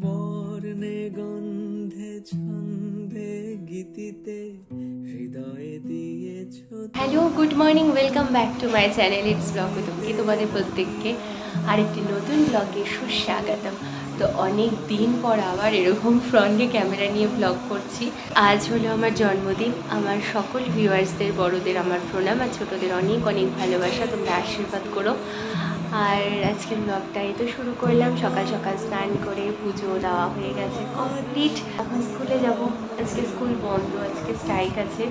বর্ণে গন্ধে ছন্দে গীতিতে হৃদয়ে দিয়েছো। Hello, good morning, welcome back to my channel it's blog with Anki. তোমাদের প্রত্যেককে আরেকটি নতুন ব্লগে সুস্বাগতম। তো অনেক দিন পর আবার এরকম ফ্রন্টে ক্যামেরা নিয়ে ব্লগ করছি। আজ হলো আমার জন্মদিন। আমার সকল ভিউয়ার্সদের, বড়দের আমার প্রণাম, আর ছোটোদের অনেক অনেক ভালোবাসা। তোমরা আশীর্বাদ করো। আর আজকের ব্লগটা এই তো শুরু করলাম। সকাল সকাল স্নান করে পুজো দেওয়া হয়ে গেছে, কমপ্লিট। এখন স্কুলে যাব। আজকে স্কুল বন্ধ, আজকে স্ট্রাইক আছে,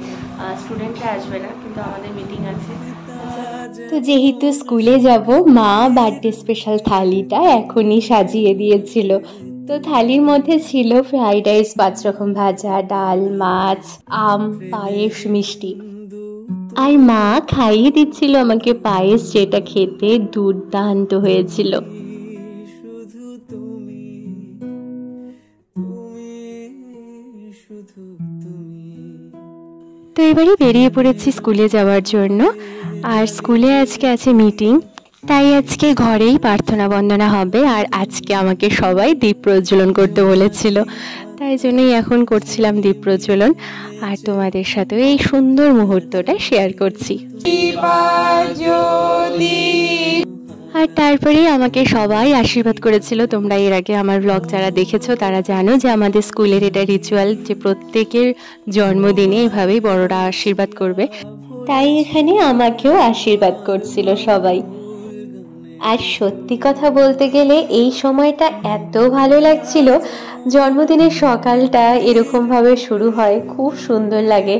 স্টুডেন্টরা আসবে না, কিন্তু আমাদের মিটিং আছে। তো যেহেতু স্কুলে যাব, মা বার্থডে স্পেশাল থালিটা এখনই সাজিয়ে দিয়েছিল। তো থালির মধ্যে ছিল ফ্রাইড রাইস, 5 রকম ভাজা, ডাল, মাছ, আম, পায়েস, মিষ্টি। আর মা খাইয়ে দিচ্ছিল আমাকে পায়েস, যেটা খেতে দুর্দান্ত হয়েছিল। শুধু তুমি, তুমি, শুধু তুমি। তো এবারে বেরিয়ে পড়েছি স্কুলে যাওয়ার জন্য। আর স্কুলে আজকে আছে মিটিং, তাই আজকে ঘরেই প্রার্থনা বন্দনা হবে। আর আজকে আমাকে সবাই দীপ প্রজ্বলন করতে বলেছিল, তাই জন্যই এখন করছিলাম দীপ প্রজ্বলন। আর তোমাদের সাথেও এই সুন্দর মুহূর্তটা শেয়ার করছি। আর তারপরে আমাকে সবাই আশীর্বাদ করেছিল। তোমরা এর আগে আমার ব্লগ যারা দেখেছো তারা জানো যে আমাদের স্কুলের এটা রিচুয়াল, যে প্রত্যেকের জন্মদিনে এভাবেই বড়রা আশীর্বাদ করবে। তাই এখানে আমাকেও আশীর্বাদ করছিল সবাই। আর সত্যি কথা বলতে গেলে এই সময়টা এত ভালো লাগছিল। জন্মদিনের সকালটা এরকমভাবে শুরু হয়, খুব সুন্দর লাগে।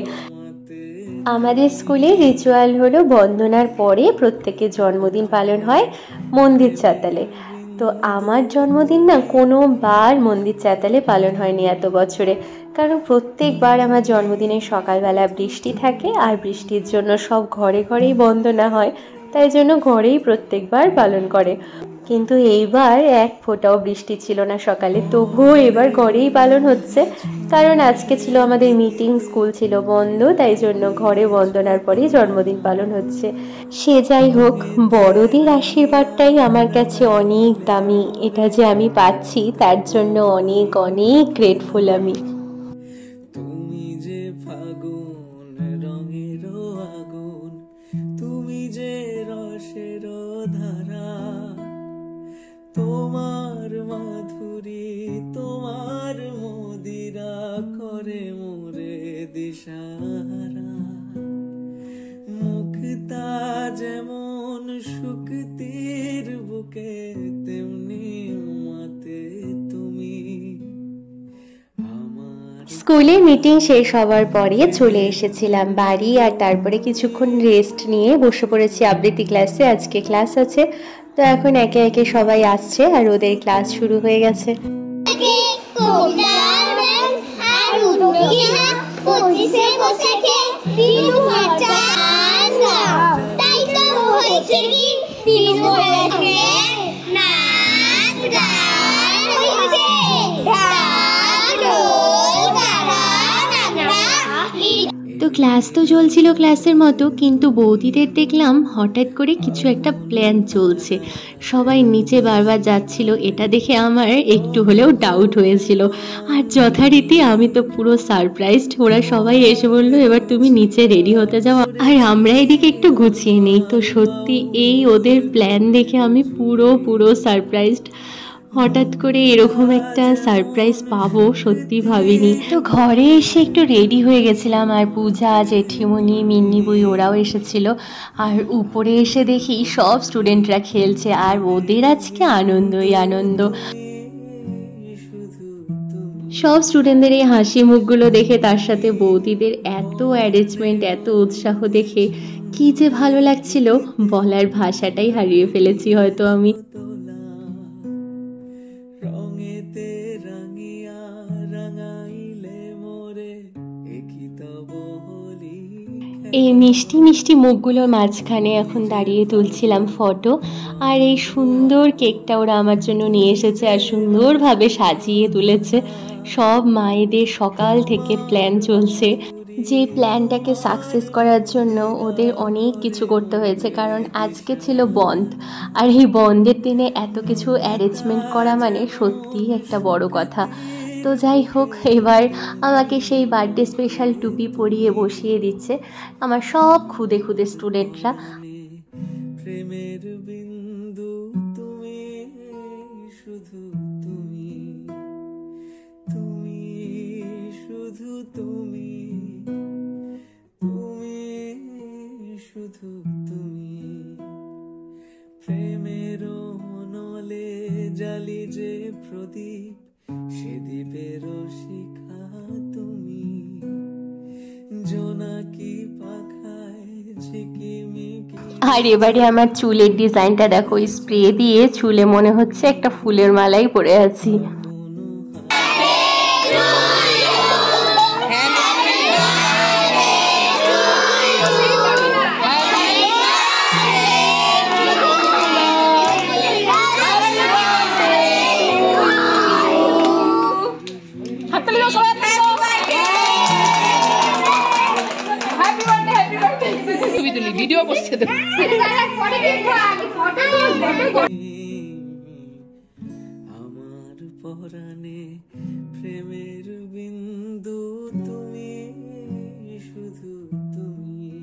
আমাদের স্কুলে রিচুয়াল হলো বন্দনার পরে প্রত্যেকের জন্মদিন পালন হয় মন্দির চাতালে। তো আমার জন্মদিন না কোনোবার মন্দির চাতালে পালন হয়নি এত বছরে, কারণ প্রত্যেকবার আমার জন্মদিনের সকালবেলা বৃষ্টি থাকে, আর বৃষ্টির জন্য সব ঘরে ঘরেই বন্দনা হয়, তাই জন্য ঘরেই প্রত্যেকবার পালন করে। কিন্তু এইবার এক ফোঁটাও বৃষ্টি ছিল না সকালে, তবুও এবার ঘরেই পালন হচ্ছে। কারণ আজকে ছিল আমাদের মিটিং, স্কুল ছিল বন্ধ, তাই জন্য ঘরে বন্দনার পরেই জন্মদিন পালন হচ্ছে। সে যাই হোক, বড়দের আশীর্বাদটাই আমার কাছে অনেক দামি। এটা যে আমি পাচ্ছি তার জন্য অনেক অনেক গ্রেটফুল আমি। তুমি যে ফাগুন রঙের আগুন, তুমি যে রসের ধারা, তোমার মাধুরী, তোমার মদিরা করে মোরে দিশাহারা। মুক্তা যেমন শুকতির বুকে, তেমনি মাতে তুমি। স্কুলে মিটিং শেষ হওয়ার পরে চলে এসেছিলাম বাড়ি। আর তারপরে কিছুক্ষণ রেস্ট নিয়ে বসে পড়েছি আবৃত্তি ক্লাসে। আজকে ক্লাস আছে, তো এখন একে একে সবাই আসছে আর ওদের ক্লাস শুরু হয়ে গেছে। তো ক্লাস তো চলছিল ক্লাসের মতো, কিন্তু বৌদিদের দেখলাম হঠাৎ করে কিছু একটা প্ল্যান চলছে। সবাই নিচে বারবার যাচ্ছিল, এটা দেখে আমার একটু হলেও ডাউট হয়েছিল। আর যথারীতি আমি তো পুরো সারপ্রাইজড। ওরা সবাই এসে বললো এবার তুমি নিচে রেডি হতে যাও, আর আমরা এদিকে একটু গুছিয়ে নেই। তো সত্যি এই ওদের প্ল্যান দেখে আমি পুরো সারপ্রাইজড। হঠাৎ করে এরকম একটা সারপ্রাইজ পাবো সত্যি ভাবিনি। তো ঘরে এসে একটু রেডি হয়ে গেছিলাম, আর পূজা, জেঠিমণি, মিন্নি বই ওরাও এসেছিল। আর উপরে এসে দেখি সব স্টুডেন্টরা খেলছে, আর ওদের আজকে আনন্দই আনন্দ। সব স্টুডেন্টদের এই হাসি মুখগুলো দেখে, তার সাথে বৌদিদের এত অ্যারেঞ্জমেন্ট, এত উৎসাহ দেখে কি যে ভালো লাগছিল, বলার ভাষাটাই হারিয়ে ফেলেছি হয়তো আমি। রঙেতে রাঙিয়া রাঙাইলে মোরে, একই তব হলি। এই মিষ্টি মিষ্টি মুখগুলোর মাঝখানে এখন দাঁড়িয়ে তুলছিলাম ফটো। আর এই সুন্দর কেকটা ওরা আমার জন্য নিয়ে এসেছে আর সুন্দরভাবে সাজিয়ে তুলেছে। সব মায়েদের সকাল থেকে প্ল্যান চলছে যে প্ল্যানটাকে সাকসেস করার জন্য ওদের অনেক কিছু করতে হয়েছে, কারণ আজকে ছিল বন্ধ, আর এই বন্ধের দিনে এত কিছু অ্যারেঞ্জমেন্ট করা মানে সত্যিই একটা বড় কথা। তো যাই হোক, এবার আমাকে সেই বার্থডে স্পেশাল টুপি পরিয়ে বসিয়ে দিচ্ছে আমার সব খুদে খুদে স্টুডেন্টরা। প্রেমের বিন্দু তুমি, শুধু তুমি, তুমি শুধু তুমি, তুমি শুধু তুমি। প্রেমের নলে জালি যে প্রদীপ, সে দ্বীপের শিখা তুমি। জোনাকি পাখায় ঝিকিমিকি। আর এবারে আমার চুলের ডিজাইনটা দেখো, স্প্রে দিয়ে চুলে মনে হচ্ছে একটা ফুলের মালাই পরে আছি। ভিডিও করছে তো আমার পরাণে প্রেমের বিন্দু তুমি, শুধু তুমি।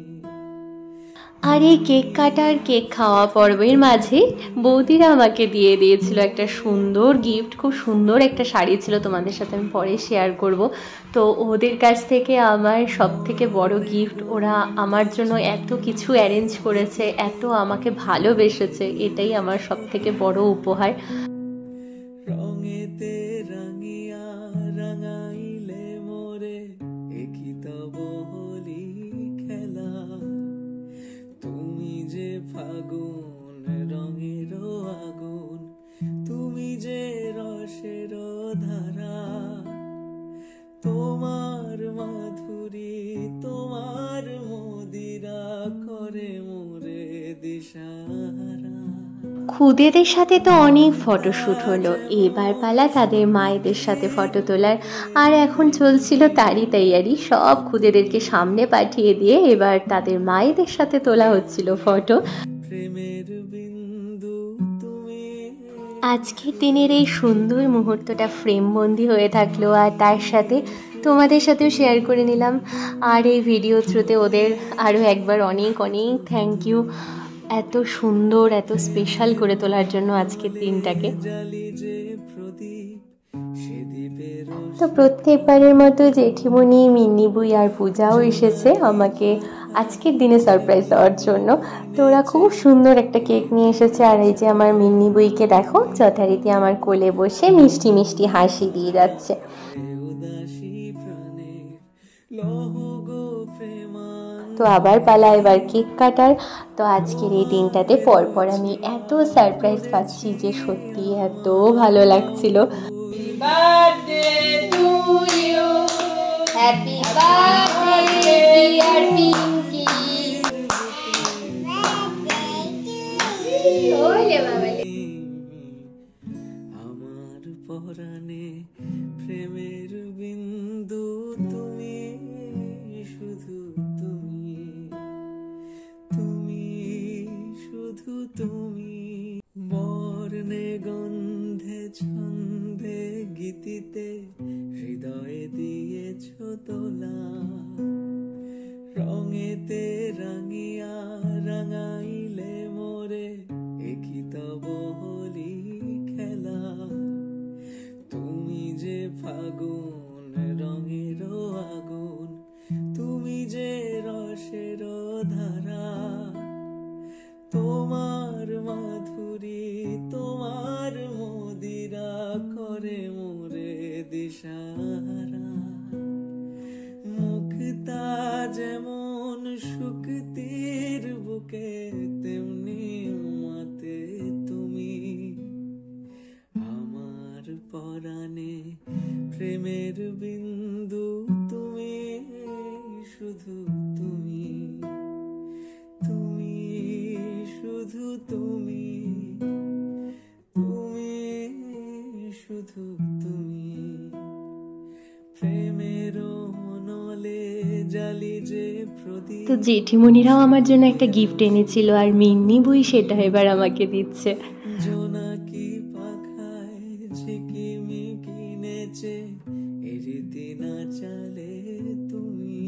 আর এই কেক কাটার কেক খাওয়া পর্বের মাঝে বৌদিরা আমাকে দিয়ে দিয়েছিল একটা সুন্দর গিফট। খুব সুন্দর একটা শাড়ি ছিল, তোমাদের সাথে আমি পরে শেয়ার করব। তো ওদের কাছ থেকে আমার সব থেকে বড় গিফট, ওরা আমার জন্য এত কিছু অ্যারেঞ্জ করেছে, এত আমাকে ভালোবেসেছে, এটাই আমার সব থেকে বড় উপহার। রঙেতে রাঙিয়া রাঙাইলে মোরে, একই তব হোলি খেলা। তুমি যে ফাগুন রঙের আগুন, তুমি যে রসের ধারা। তোমার মাধুরী তোমার মদিরা করে মোরে দিশাহারা। খুদেদের সাথে তো অনেক ফটোশ্যুট হলো, এবার পালা তাদের মায়েদের সাথে ফটো তোলার। আর এখন চলছিল তারই তৈয়ারি, সব খুদেদেরকে সামনে পাঠিয়ে দিয়ে এবার তাদের মায়েদের সাথে তোলা হচ্ছিল ফটো। প্রেমের বিন্দু তুমি। আজকের দিনের এই সুন্দর মুহূর্তটা ফ্রেমবন্দি হয়ে থাকলো, আর তার সাথে তোমাদের সাথেও শেয়ার করে নিলাম। আর এই ভিডিও থ্রুতে ওদের আরও একবার অনেক অনেক থ্যাংক ইউ, এত সুন্দর এত স্পেশাল করে তোলার জন্য আজকের দিনটাকে। জালি যে প্রদীপ, সে দ্বীপের তো প্রত্যেকবারের মতো জেঠিমণি, মিন্নি বুই আর পূজাও এসেছে আমাকে আজকের দিনে সারপ্রাইজ দেওয়ার জন্য। তো ওরা খুব সুন্দর একটা কেক নিয়ে এসেছে, আর এই যে আমার মিন্নি বুইকে দেখো যথারীতি আমার কোলে বসে মিষ্টি মিষ্টি হাসি দিয়ে যাচ্ছে। উদাসী প্রাণের লহ গো প্রেমান। তো আবার পালা এবার কেক কাটার। তো আজকের এই দিনটাতে পরপর আমি এত সারপ্রাইজ পাচ্ছি যে সত্যি এত ভালো লাগছিল। birthday to you, happy birthday dear Pinky. ওলে বাবা, আমার পরাণে প্রেমের বিন্দু তুমি, শুধু তুমি, তুমি শুধু তুমি। বর্ণে গন্ধে ছন্দে গীতিতে হৃদয়ে দিয়েছ তোলা। রঙেতে রাঙিয়া রাঙাইলে মোরে, একই তব হোলি খেলা। তুমি যে ফাগুন রঙের আগুন, তুমি যে রসের ধারা। তোমার মাধুরী তোমার মদিরা করে মোরে দিশাহারা। মুক্তা যেমন শুকতির বুকে, তেমনি মাতে তুমি। আমার পরাণে প্রেমের বিন্দু তুমি, শুধু তুমি, তুমি শুধু তুমি, তুমি শুধু তুমি। প্রেমের নলে জালি যে প্রদীপ তো জেঠিমণিরাও আমার জন্য একটা গিফট এনেছিল, আর মিন্নি বই সেটা এবার আমাকে দিচ্ছে। জোনাকি পাখায় ঝিকিমিকি নেচে এরীতি না চালে তুমি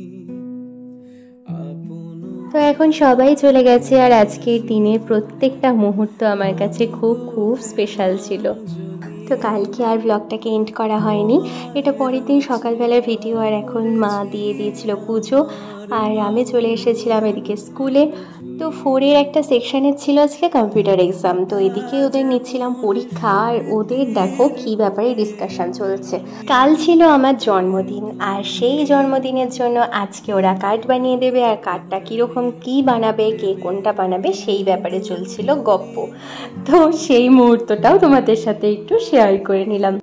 আপন। তো এখন সবাই চলে গেছে, আর আজকের দিনের প্রত্যেকটা মুহূর্ত আমার কাছে খুব খুব স্পেশাল ছিল। তো কালকে আর ব্লগটাকে এন্ড করা হয়নি, এটা পরের দিন সকালবেলার ভিডিও। আর এখন মা দিয়ে দিয়েছিল পুজো, আর আমি চলে এসেছিলাম এদিকে স্কুলে। তো 4-এর একটা সেকশানের ছিল আজকে কম্পিউটার এক্সাম, তো এদিকে ওদের নিচ্ছিলাম পরীক্ষা, আর ওদের দেখো কী ব্যাপারে ডিসকাশন চলছে। কাল ছিল আমার জন্মদিন, আর সেই জন্মদিনের জন্য আজকে ওরা কার্ড বানিয়ে দেবে, আর কার্ডটা কীরকম কী বানাবে, কে কোনটা বানাবে সেই ব্যাপারে চলছিল গপ্প। তো সেই মুহূর্তটাও তোমাদের সাথে একটু শেয়ার করে নিলাম।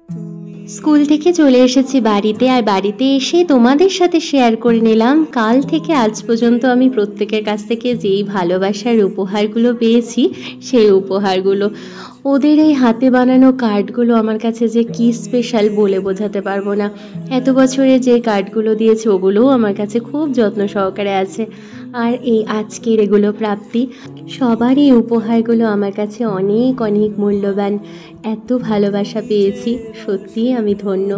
স্কুল থেকে চলে এসেছি বাড়িতে, আর বাড়িতে এসে তোমাদের সাথে শেয়ার করে নিলাম কাল থেকে আজ পর্যন্ত আমি প্রত্যেকের কাছ থেকে যেই ভালোবাসার উপহারগুলো পেয়েছি সেই উপহারগুলো। ওদের এই হাতে বানানো কার্ডগুলো আমার কাছে যে কি স্পেশাল বলে বোঝাতে পারবো না। এত বছরে যে কার্ডগুলো দিয়েছে ওগুলোও আমার কাছে খুব যত্ন সহকারে আছে, আর এই আজকের এগুলো প্রাপ্তি। সবার এই উপহারগুলো আমার কাছে অনেক অনেক মূল্যবান। এত ভালোবাসা পেয়েছি, সত্যিই আমি ধন্য।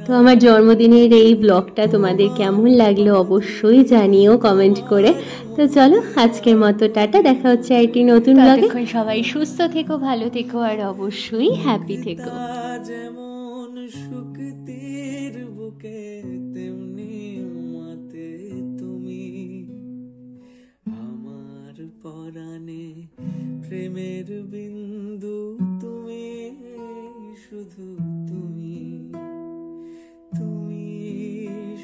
তো আমার জন্মদিনের এই ব্লগটা তোমাদের কেমন লাগলো অবশ্যই জানিও কমেন্ট করে। তো চলো আজকের মতো টাটা, দেখা হচ্ছে একটি নতুন ব্লগে। সবাই সুস্থ থেকো, ভালো থেকো, আর অবশ্যই হ্যাপি থেকো। যেমন শুকতির বুকে তেমনি মাতে তুমি আমার পরাণে প্রেমের বিন্দু তুমি, শুধু তুমি, তুমি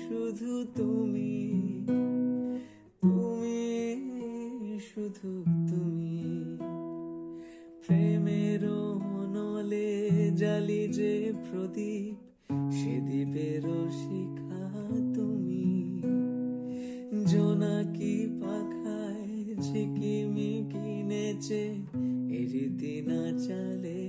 শুধু তুমি, তুমি শুধু তুমি। প্রেমের নলে জালি যে প্রদীপ সে দ্বীপের শিখা তুমি, জোনাকি পাখায় ঝিকিমিকি নেচে এরীতি না চালে